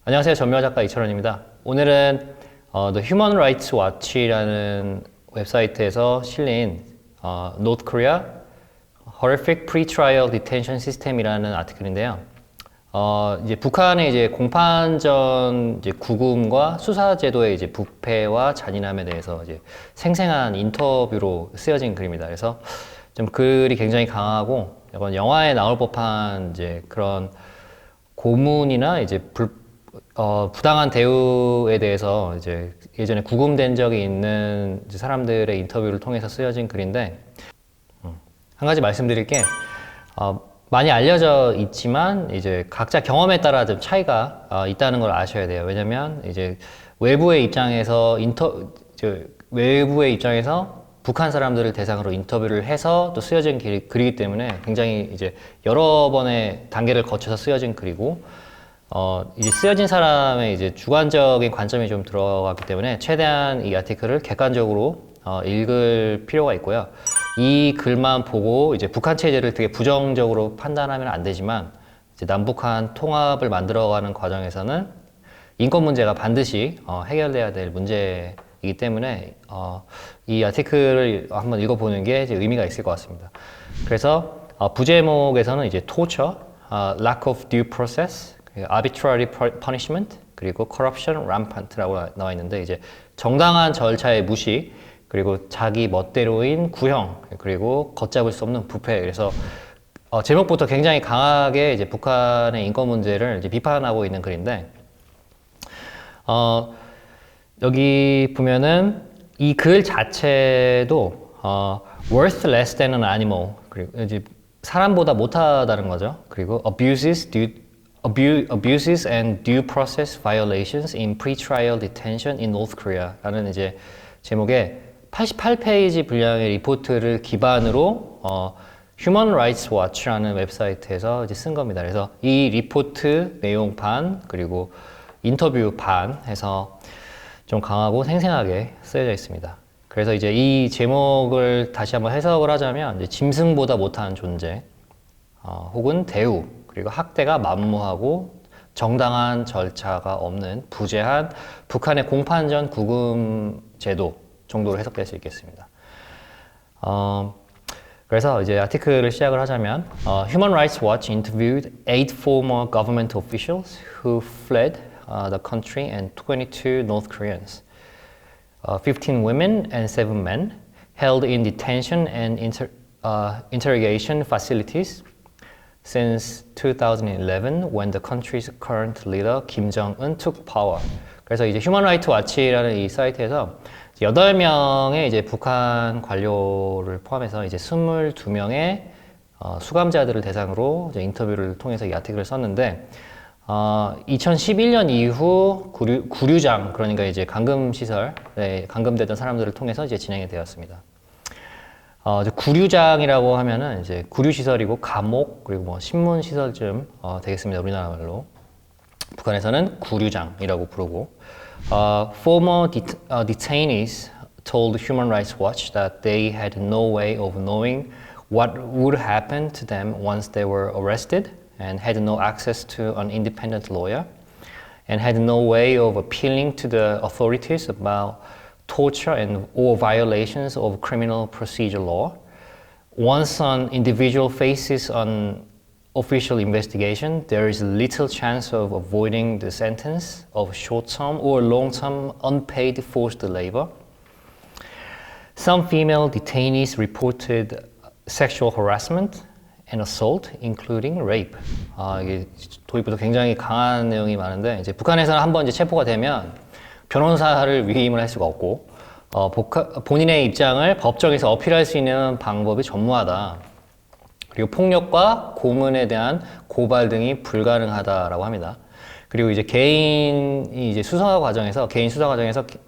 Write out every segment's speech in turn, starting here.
안녕하세요. 전미화 작가 이철원입니다. 오늘은 The Human Rights Watch라는 웹사이트에서 실린 North Korea Horrific Pre-Trial Detention System이라는 아티클인데요. 이제 북한의 이제 공판전 이제 구금과 수사 제도의 이제 부패와 잔인함에 대해서 이제 생생한 인터뷰로 쓰여진 글입니다. 그래서 좀 글이 굉장히 강하고 이건 영화에 나올 법한 이제 그런 고문이나 이제 부당한 대우에 대해서 이제 예전에 구금된 적이 있는 이제 사람들의 인터뷰를 통해서 쓰여진 글인데, 한 가지 말씀드릴 게, 많이 알려져 있지만 이제 각자 경험에 따라 좀 차이가 있다는 걸 아셔야 돼요. 왜냐면 이제 외부의 입장에서 북한 사람들을 대상으로 인터뷰를 해서 또 쓰여진 글이기 때문에 굉장히 이제 여러 번의 단계를 거쳐서 쓰여진 글이고, 이제 쓰여진 사람의 이제 주관적인 관점이 좀 들어갔기 때문에 최대한 이 아티클을 객관적으로 읽을 필요가 있고요. 이 글만 보고 이제 북한 체제를 되게 부정적으로 판단하면 안 되지만, 이제 남북한 통합을 만들어가는 과정에서는 인권 문제가 반드시 해결돼야 될 문제이기 때문에 이 아티클을 한번 읽어보는 게 이제 의미가 있을 것 같습니다. 그래서 부제목에서는 이제 torture, lack of due process, arbitrary punishment, 그리고 corruption rampant라고 나와 있는데, 이제 정당한 절차의 무시, 그리고 자기 멋대로인 구형, 그리고 걷잡을 수 없는 부패. 그래서 제목부터 굉장히 강하게 이제 북한의 인권 문제를 이제 비판하고 있는 글인데, 여기 보면은 이 글 자체도 worth less than an animal, 그리고 이제 사람보다 못하다는 거죠. 그리고 abuses and due process violations in pre-trial detention in North Korea 라는 이제 제목에 88페이지 분량의 리포트를 기반으로 Human Rights Watch라는 웹사이트에서 이제 쓴 겁니다. 그래서 이 리포트 내용 반, 그리고 인터뷰 반 해서 좀 강하고 생생하게 쓰여져 있습니다. 그래서 이제 이 제목을 다시 한번 해석을 하자면, 이제 짐승보다 못한 존재, 혹은 대우, 그리고 학대가 만무하고 정당한 절차가 없는 부재한 북한의 공판전 구금 제도 정도로 해석될 수 있겠습니다. 그래서 이제 아티클을 시작을 하자면, Human Rights Watch interviewed 8 former government officials who fled the country and 22 North Koreans, 15 women and 7 men held in detention and interrogation facilities since 2011 when the country's current leader Kim Jong-un took power. 그래서 이제 휴먼 라이트 와치라는 이 사이트에서 8명의 이제 북한 관료를 포함해서 이제 22명의 수감자들을 대상으로 이제 인터뷰를 통해서 이 아티클을 썼는데, 2011년 이후 구류장, 그러니까 이제 감금시설에 감금되던 사람들을 통해서 이제 진행이 되었습니다. 구류장이라고 하면은 이제 구류시설이고 감옥, 그리고 뭐 신문시설쯤 되겠습니다. 우리나라 말로. 북한에서는 구류장이라고 부르고, former detainees told Human Rights Watch that they had no way of knowing what would happen to them once they were arrested, and had no access to an independent lawyer, and had no way of appealing to the authorities about torture or violations of criminal procedure law. Once an individual faces an official investigation, there is little chance of avoiding the sentence of short-term or long-term unpaid forced labor. Some female detainees reported sexual harassment and assault, including rape. 이게 도입부터 굉장히 강한 내용이 많은데, 이제 북한에서는 한번 이제 체포가 되면 변호사를 위임을 할 수가 없고, 본인의 입장을 법정에서 어필할 수 있는 방법이 전무하다. 그리고 폭력과 고문에 대한 고발 등이 불가능하다라고 합니다. 그리고 이제 개인 수사 과정에서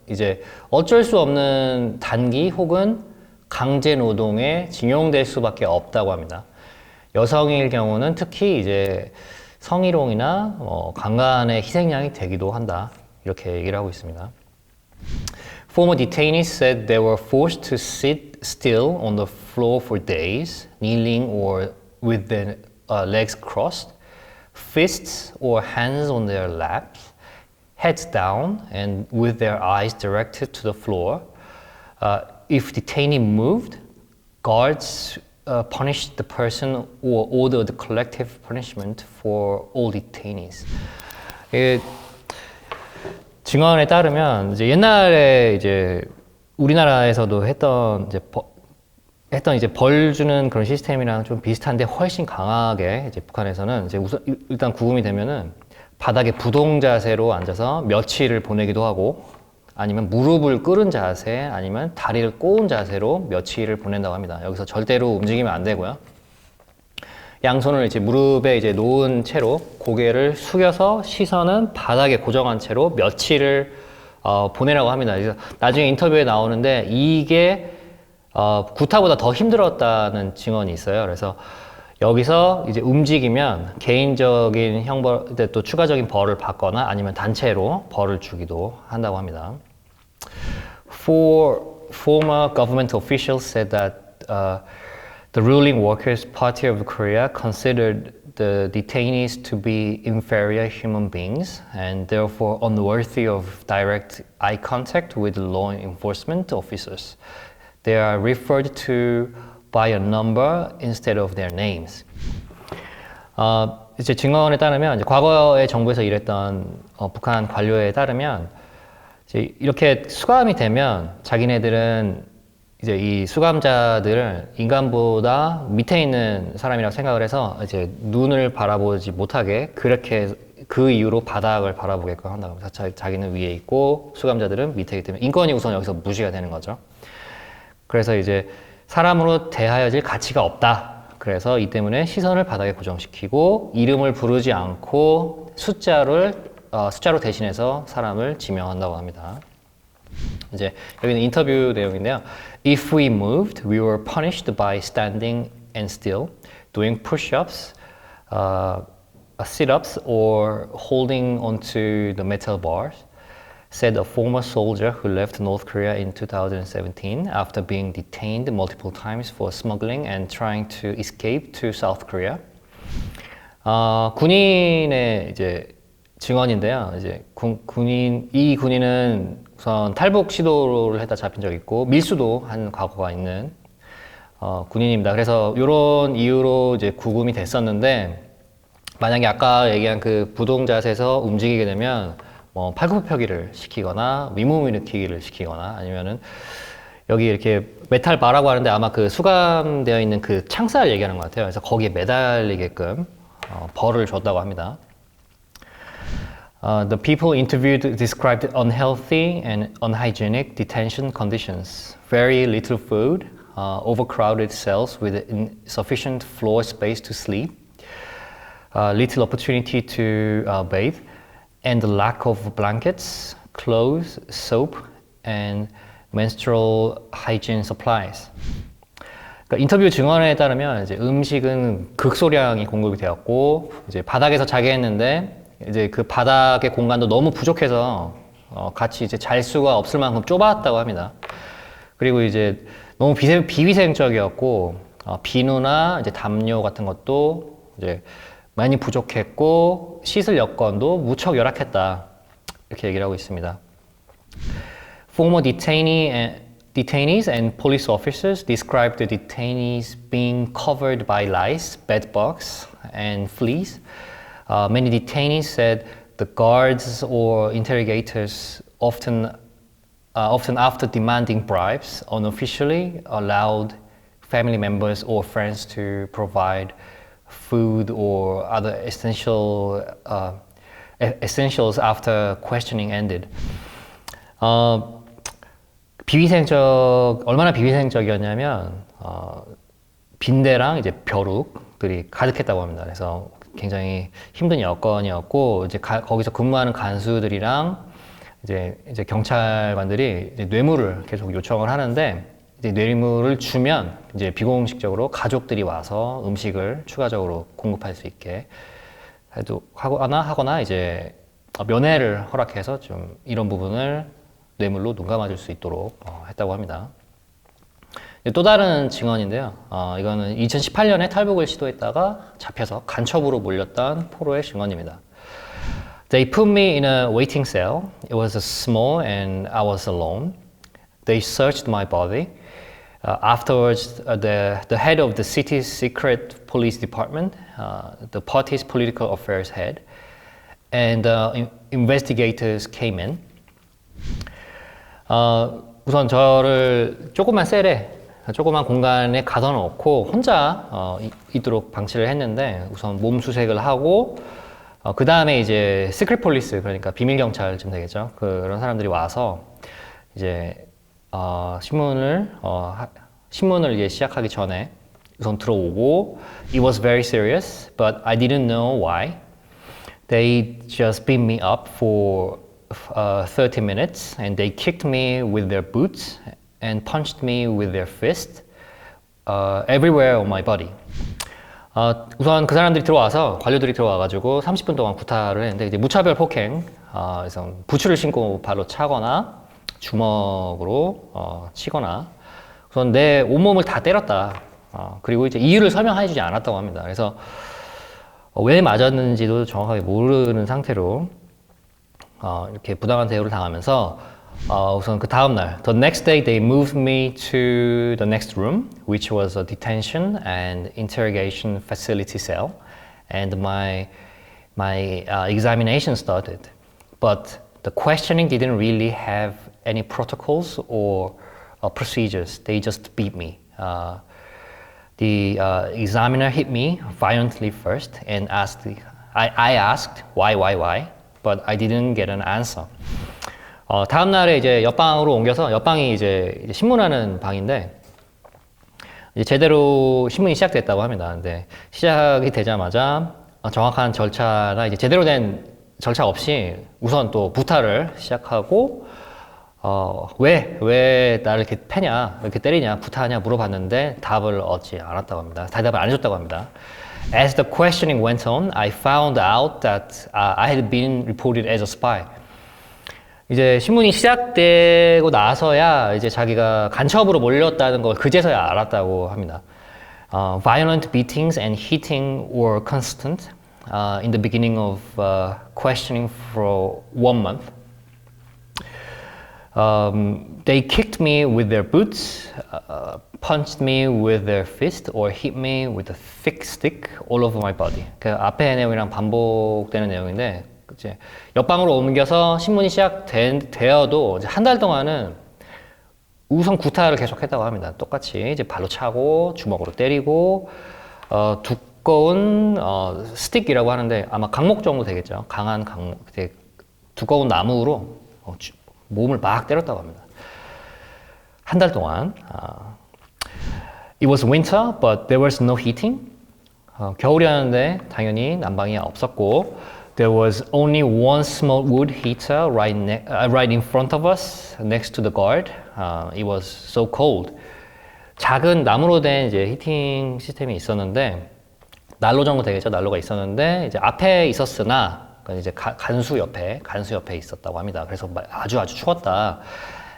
이제 어쩔 수 없는 단기 혹은 강제 노동에 징용될 수밖에 없다고 합니다. 여성일 경우는 특히 이제 성희롱이나 강간의 희생양이 되기도 한다, 이렇게 얘기를 하고 있습니다. Former detainees said they were forced to sit still on the floor for days, kneeling or with their legs crossed, fists or hands on their laps, heads down and with their eyes directed to the floor. If detainee moved, guards punished the person or ordered collective punishment for all detainees. 증언에 따르면 이제 옛날에 이제 우리나라에서도 했던 이제 벌 주는 그런 시스템이랑 좀 비슷한데 훨씬 강하게 이제 북한에서는 이제 우선 일단 구금이 되면은 바닥에 부동 자세로 앉아서 며칠을 보내기도 하고 아니면 무릎을 꿇은 자세 아니면 다리를 꼬은 자세로 며칠을 보낸다고 합니다. 여기서 절대로 움직이면 안 되고요. 양손을 이제 무릎에 이제 놓은 채로 고개를 숙여서 시선은 바닥에 고정한 채로 며칠을 보내라고 합니다. 그래서 나중에 인터뷰에 나오는데 이게 구타보다 더 힘들었다는 증언이 있어요. 그래서 여기서 이제 움직이면 개인적인 형벌, 또 추가적인 벌을 받거나 아니면 단체로 벌을 주기도 한다고 합니다. Former government officials said that the ruling Workers' Party of Korea considered the detainees to be inferior human beings and therefore unworthy of direct eye contact with law enforcement officers. They are referred to by a number instead of their names. 이제 증언에 따르면 이제 과거에 정부에서 일했던 북한 관료에 따르면 이제 이렇게 수감이 되면 자기네들은 이제 이 수감자들을 인간보다 밑에 있는 사람이라고 생각을 해서 이제 눈을 바라보지 못하게 그렇게 그 이유로 바닥을 바라보게끔 한다고 합니다. 자기는 위에 있고 수감자들은 밑에 있기 때문에 인권이 우선 여기서 무시가 되는 거죠. 그래서 이제 사람으로 대하여질 가치가 없다. 그래서 이 때문에 시선을 바닥에 고정시키고 이름을 부르지 않고 숫자로 대신해서 사람을 지명한다고 합니다. 이제 여기는 인터뷰 내용인데요. If we moved, we were punished by standing and still, doing push-ups, sit-ups, or holding onto the metal bars. Said a former soldier who left North Korea in 2017 after being detained multiple times for smuggling and trying to escape to South Korea. 군인의 이제 증언인데요. 이제 이 군인은 우선 탈북 시도를 했다 잡힌 적이 있고 밀수도 한 과거가 있는 군인입니다. 그래서 이런 이유로 이제 구금이 됐었는데 만약에 아까 얘기한 그 부동 자세에서 움직이게 되면 뭐 팔굽혀펴기를 시키거나 윗몸 일으키기를 시키거나 아니면은 여기 이렇게 메탈 바라고 하는데 아마 그 수감되어 있는 그 창살 얘기하는 것 같아요. 그래서 거기에 매달리게끔 벌을 줬다고 합니다. The people interviewed described unhealthy and unhygienic detention conditions, very little food, overcrowded cells with insufficient floor space to sleep, little opportunity to bathe, and the lack of blankets, clothes, soap, and menstrual hygiene supplies. 그러니까 인터뷰 증언에 따르면 이제 음식은 극소량이 공급이 되었고 이제 바닥에서 자게 했는데 이제 그 바닥의 공간도 너무 부족해서 같이 이제 잘 수가 없을 만큼 좁았다고 합니다. 그리고 이제 너무 비위생적이었고 비누나 이제 담요 같은 것도 이제 많이 부족했고 씻을 여건도 무척 열악했다 이렇게 얘기를 하고 있습니다. Former detainees and police officers described the detainees being covered by lice, bedbugs, and fleas. Many detainees said the guards or interrogators often after demanding bribes unofficially allowed family members or friends to provide food or other essentials after questioning ended. 얼마나 비위생적이었냐면 빈대랑 이제 벼룩들이 가득했다고 합니다. 그래서 굉장히 힘든 여건이었고 이제 거기서 근무하는 간수들이랑 이제 경찰관들이 이제 뇌물을 계속 요청을 하는데 이제 뇌물을 주면 이제 비공식적으로 가족들이 와서 음식을 추가적으로 공급할 수 있게 하거나 이제 면회를 허락해서 좀 이런 부분을 뇌물로 눈 감아줄 수 있도록 했다고 합니다. 또 다른 증언인데요. 이거는 2018년에 탈북을 시도했다가 잡혀서 간첩으로 몰렸던 포로의 증언입니다. They put me in a waiting cell. It was small and I was alone. They searched my body. Afterwards, the head of the city's secret police department, the party's political affairs head, and investigators came in. 우선 저를 조그만 셀에, 조그만 공간에 가둬놓고 혼자 있도록 방치를 했는데 우선 몸 수색을 하고 그 다음에 이제 시크릿 폴리스, 그러니까 비밀 경찰쯤 되겠죠. 그런 사람들이 와서 이제 신문을 이제 시작하기 전에 우선 들어오고 It was very serious, but I didn't know why. They just beat me up for 30 minutes and they kicked me with their boots and punched me with their fist everywhere on my body. 우선 그 사람들이 들어와서 관료들이 들어와가지고 30분 동안 구타를 했는데 이제 무차별 폭행, 그래서 부츠를 신고 발로 차거나 주먹으로 치거나 우선 내 온몸을 다 때렸다. 그리고 이제 이유를 설명해주지 않았다고 합니다. 그래서 왜 맞았는지도 정확하게 모르는 상태로 이렇게 부당한 대우를 당하면서 우선 그 다음 날, the next day they moved me to the next room, which was a detention and interrogation facility cell, and my examination started. But the questioning didn't really have any protocols or procedures. They just beat me. The examiner hit me violently first and I asked why, but I didn't get an answer. 다음 날에 이제 옆방으로 옮겨서 옆방이 이제 신문하는 방인데 이제 제대로 신문이 시작됐다고 합니다. 근데 시작이 되자마자 정확한 절차나 이제 제대로 된 절차 없이 우선 또 부타를 시작하고 왜 나를 이렇게 패냐, 이렇게 때리냐, 부타하냐 물어봤는데 답을 얻지 않았다고 합니다. 대답을 안 해줬다고 합니다. As the questioning went on, I found out that I had been reported as a spy. 이제 신문이 시작되고 나서야 이제 자기가 간첩으로 몰렸다는 걸 그제서야 알았다고 합니다. Violent beatings and hitting were constant in the beginning of questioning for 1 month. They kicked me with their boots, punched me with their fist, or hit me with a thick stick all over my body. 그 앞에 내용이랑 반복되는 내용인데 이제 옆방으로 옮겨서 신문이 시작되어도 한 달 동안은 우선 구타를 계속했다고 합니다. 똑같이 이제 발로 차고 주먹으로 때리고 두꺼운 스틱이라고 하는데 아마 강목 정도 되겠죠. 강한 강목, 두꺼운 나무로 몸을 막 때렸다고 합니다. 한 달 동안. It was winter, but there was no heating. 겨울이었는데 당연히 난방이 없었고 There was only one small wood heater right in front of us, next to the guard. It was so cold. 작은 나무로 된 이제 히팅 시스템이 있었는데 난로 정도 되겠죠. 난로가 있었는데 이제 앞에 있었으나 이제 간수 옆에 있었다고 합니다. 그래서 아주 추웠다.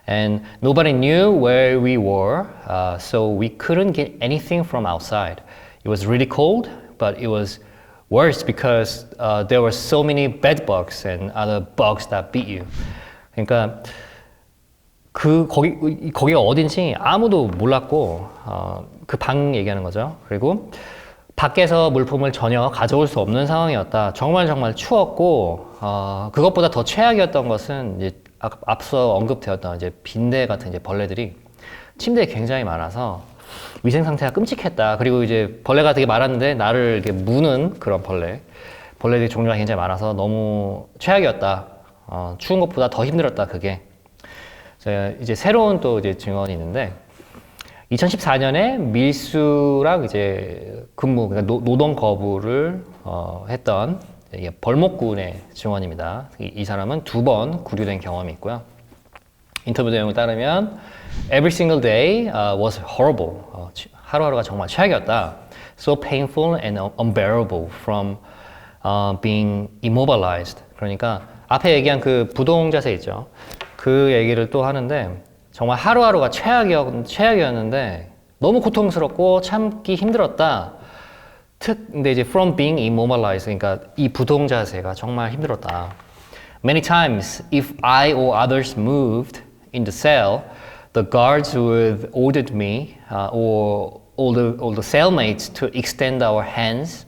And nobody knew where we were, so we couldn't get anything from outside. It was really cold, but it was worse because there were so many bed bugs and other bugs that beat you. 그러니까 거기가 어딘지 아무도 몰랐고 그 방 얘기하는 거죠. 그리고 밖에서 물품을 전혀 가져올 수 없는 상황이었다. 정말 추웠고 그것보다 더 최악이었던 것은 이제 앞서 언급되었던 이제 빈대 같은 이제 벌레들이 침대에 굉장히 많아서 위생 상태가 끔찍했다. 그리고 이제 벌레가 되게 많았는데 나를 이렇게 무는 그런 벌레들이 종류가 굉장히 많아서 너무 최악이었다. 추운 것보다 더 힘들었다. 그게 이제 새로운 또 이제 증언이 있는데 2014년에 밀수랑 이제 근무, 그러니까 노동 거부를 했던 벌목군의 증언입니다. 이 사람은 2번 구류된 경험이 있고요. 인터뷰 내용을 따르면 Every single day was horrible. 하루하루가 정말 최악이었다. So painful and unbearable from being immobilized. 그러니까 앞에 얘기한 그 부동 자세 있죠. 그 얘기를 또 하는데 정말 하루하루가 최악이었는데 너무 고통스럽고 참기 힘들었다. 근데 이제 from being immobilized, 그러니까 이 부동 자세가 정말 힘들었다. Many times, if I or others moved in the cell, the guards would order me or all the cellmates to extend our hands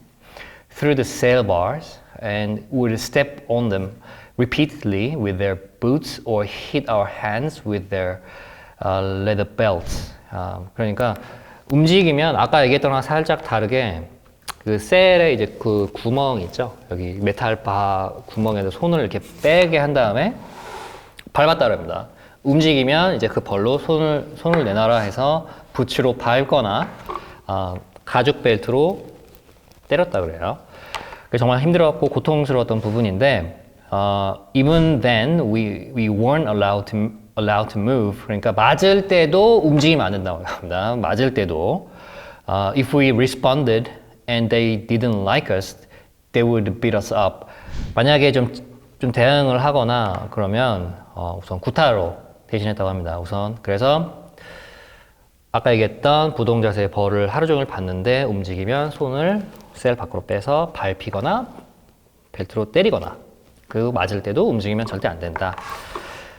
through the cell bars and would step on them repeatedly with their boots or hit our hands with their leather belts. 그러니까 움직이면 아까 얘기했던 거랑 살짝 다르게 그 셀에 이제 그 구멍 있죠. 여기 메탈 바 구멍에도 손을 이렇게 빼게 한 다음에 밟았다 그럽니다. 움직이면 이제 그 벌로 손을 내놔라 해서 붓으로 밟거나 가죽 벨트로 때렸다 그래요. 정말 힘들었고 고통스러웠던 부분인데 even then we weren't allowed to move. 그러니까 맞을 때도 움직이면 안 된다고 합니다. 맞을 때도 if we responded and they didn't like us, they would beat us up. 만약에 좀 대응을 하거나 그러면 우선 구타로 대신했다고 합니다. 우선 그래서 아까 얘기했던 부동자세의 벌을 하루 종일 받는데 움직이면 손을 셀 밖으로 빼서 밟히거나 벨트로 때리거나 그리고 맞을 때도 움직이면 절대 안 된다.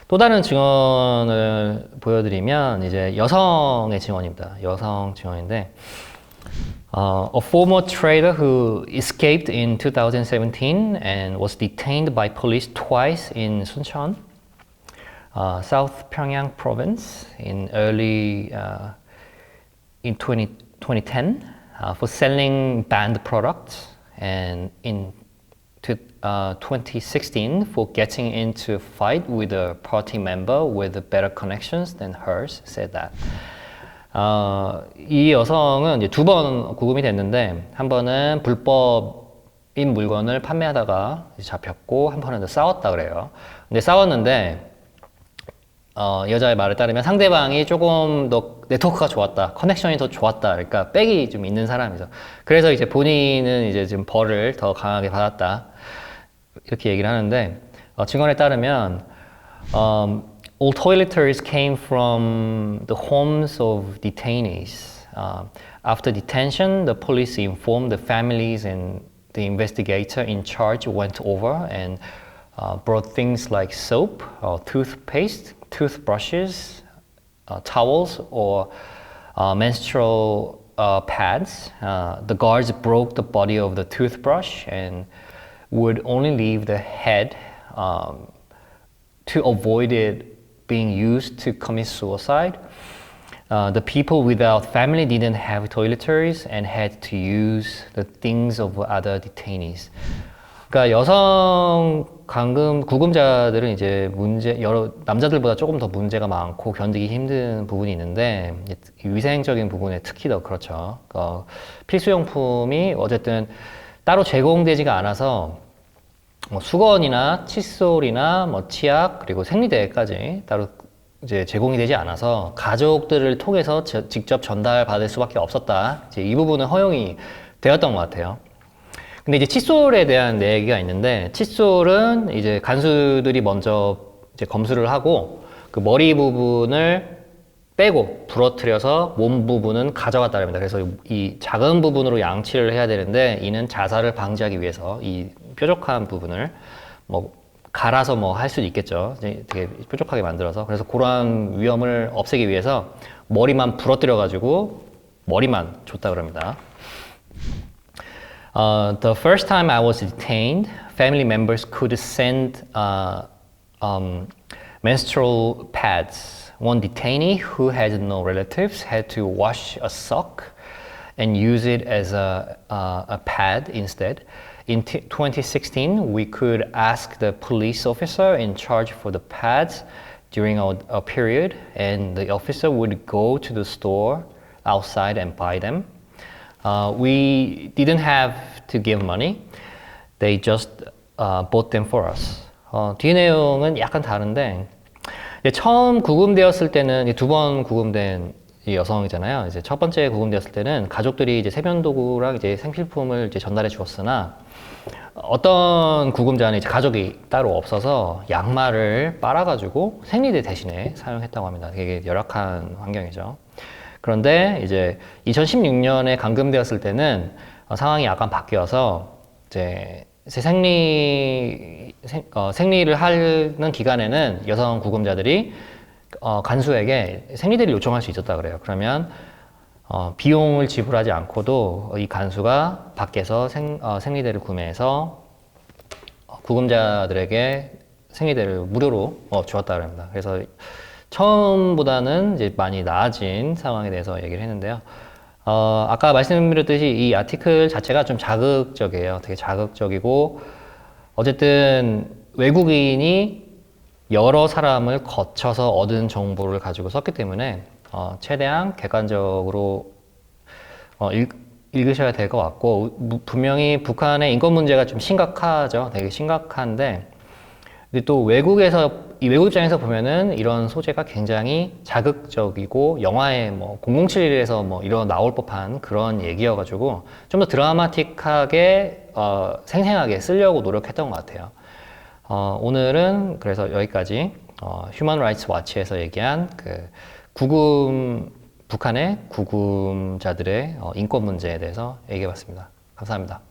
또 다른 증언을 보여드리면 이제 여성의 증언입니다. 여성 증언인데 a former trader who escaped in 2017 and was detained by police twice in Suncheon, South Pyongyang province in early in 2010 for selling banned products, and in 2016 for getting into a fight with a party member with better connections than hers, said that. 이 여성은 이제 두 번 구금이 됐는데 한 번은 불법인 물건을 판매하다가 잡혔고 한 번은 싸웠다 그래요. 근데 싸웠는데 여자의 말에 따르면 상대방이 조금 더 네트워크가 좋았다, 커넥션이 더 좋았다, 그러니까 백이 좀 있는 사람이죠. 그래서 이제 본인은 이제 좀 벌을 더 강하게 받았다 이렇게 얘기를 하는데 증언에 따르면 all toiletries came from the homes of detainees. After detention, the police informed the families and the investigator in charge went over and brought things like soap, toothpaste, toothbrushes, towels, or menstrual pads. The guards broke the body of the toothbrush and would only leave the head to avoid it being used to commit suicide. The people without family didn't have toiletries and had to use the things of other detainees. 그러니까 여성 구금자들은 이제 여러 남자들보다 조금 더 문제가 많고 견디기 힘든 부분이 있는데 위생적인 부분에 특히 더 그렇죠. 필수용품이 어쨌든 따로 제공되지가 않아서 수건이나 칫솔이나 치약 그리고 생리대까지 따로 이제 제공이 되지 않아서 가족들을 통해서 직접 전달받을 수밖에 없었다. 이제 이 부분은 허용이 되었던 것 같아요. 근데 이제 칫솔에 대한 얘기가 있는데 칫솔은 이제 간수들이 먼저 이제 검수를 하고 그 머리 부분을 빼고 부러뜨려서 몸 부분은 가져갔다랍니다. 그래서 이 작은 부분으로 양치를 해야 되는데 이는 자살을 방지하기 위해서 이 뾰족한 부분을 갈아서 할 수도 있겠죠. 되게 뾰족하게 만들어서 그래서 그러한 위험을 없애기 위해서 머리만 부러뜨려 가지고 머리만 줬다 그럽니다. The first time I was detained, family members could send menstrual pads. One detainee who had no relatives had to wash a sock and use it as a pad instead. In 2016, we could ask the police officer in charge for the pads during a period, and the officer would go to the store outside and buy them. We didn't have to give money. They just bought them for us. 뒤 내용은 약간 다른데 처음 구금되었을 때는 두 번 구금된 이 여성이잖아요. 이제 첫 번째 구금되었을 때는 가족들이 이제 세면 도구랑 이제 생필품을 이제 전달해 주었으나 어떤 구금자는 이제 가족이 따로 없어서 양말을 빨아가지고 생리대 대신에 사용했다고 합니다. 되게 열악한 환경이죠. 그런데 이제 2016년에 감금되었을 때는 상황이 약간 바뀌어서 이제 생리를 하는 기간에는 여성 구금자들이 간수에게 생리대를 요청할 수 있었다 그래요. 그러면 비용을 지불하지 않고도 이 간수가 밖에서 생리대를 구매해서 구금자들에게 생리대를 무료로 주었다 그럽니다. 그래서 처음보다는 이제 많이 나아진 상황에 대해서 얘기를 했는데요. 아까 말씀드렸듯이 이 아티클 자체가 좀 자극적이에요. 되게 자극적이고, 어쨌든 외국인이 여러 사람을 거쳐서 얻은 정보를 가지고 썼기 때문에 최대한 객관적으로 읽으셔야 될 것 같고, 분명히 북한의 인권 문제가 좀 심각하죠. 되게 심각한데, 근데 또 외국 입장에서 보면은 이런 소재가 굉장히 자극적이고 영화에 뭐 007에서 뭐 이런 나올 법한 그런 얘기여가지고 좀 더 드라마틱하게 생생하게 쓰려고 노력했던 것 같아요. 오늘은 그래서 여기까지 휴먼 라이츠 워치에서 얘기한 그 북한의 구금자들의 인권 문제에 대해서 얘기해봤습니다. 감사합니다.